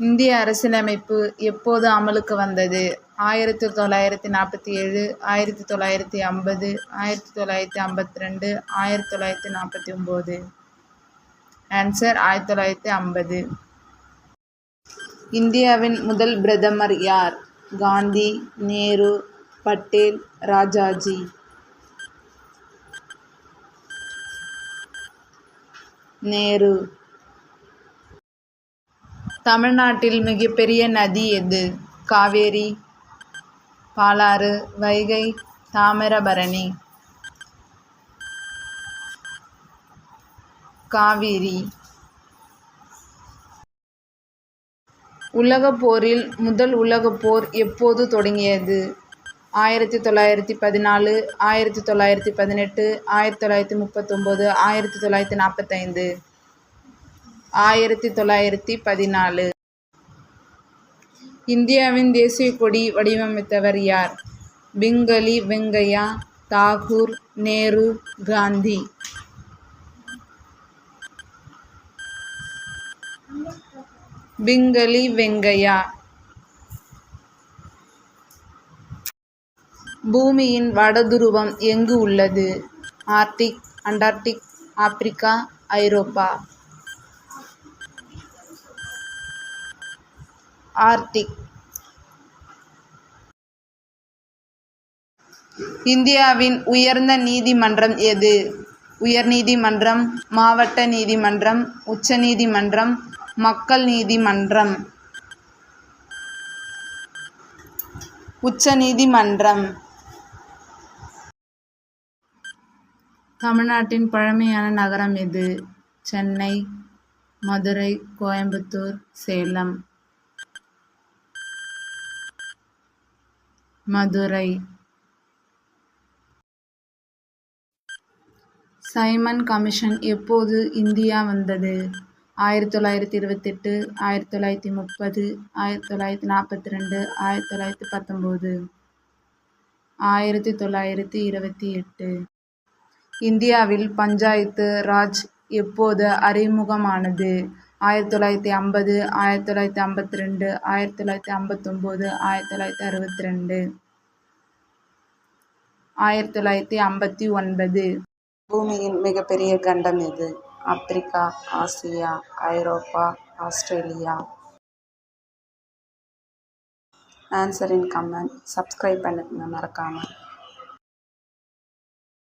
இந்திய அரசியலமைப்பு எப்போது அமலுக்கு வந்தது? 1947, 1950, 1952, 1949. ஆன்சர் 1950. இந்தியாவின் முதல் பிரதமர் யார்? காந்தி, நேரு, பட்டேல், ராஜாஜி. நேரு. தமிழ்நாட்டில் மிகப்பெரிய நதி எது? காவேரி, பாலாறு, வைகை, தாமிரபரணி. காவிரி. உலகப் போரில் முதல் உலகப் போர் எப்போது தொடங்கியது? 1914, 1918, 1939, 1945. 1914. இந்தியாவின் தேசிய கொடி வடிவமைத்தவர் யார்? பிங்களி வெங்கையா, தாகூர், நேரு, காந்தி. பிங்களி வெங்கையா. பூமியின் வடதுருவம் எங்கு உள்ளது? ஆர்க்டிக், அண்டார்டிக், ஆப்பிரிக்கா, ஐரோப்பா. ஆர்க்டிக். இந்தியாவின் உயர்ந்த நீதிமன்றம் எது? உயர்நீதிமன்றம், மாவட்ட நீதிமன்றம், உச்சநீதிமன்றம், மக்கள் நீதிமன்றம். உச்சநீதிமன்றம். தமிழ்நாட்டின் பழமையான நகரம் எது? சென்னை, மதுரை, கோயம்புத்தூர், சேலம். மதுரை. சைமன் கமிஷன் எப்போது இந்தியா வந்தது? 1928, 1930, 1942, 1919. 1928. இந்தியாவில் பஞ்சாயத்து ராஜ் எப்போது அறிமுகமானது? 1950, 1952, 1959, 1962. 1959. பூமியின் மிகப்பெரிய கண்டம் எது? ஆப்பிரிக்கா, ஆசியா, ஐரோப்பா, Australia. Answer in comment. Subscribe பண்ணுங்க மறக்காம.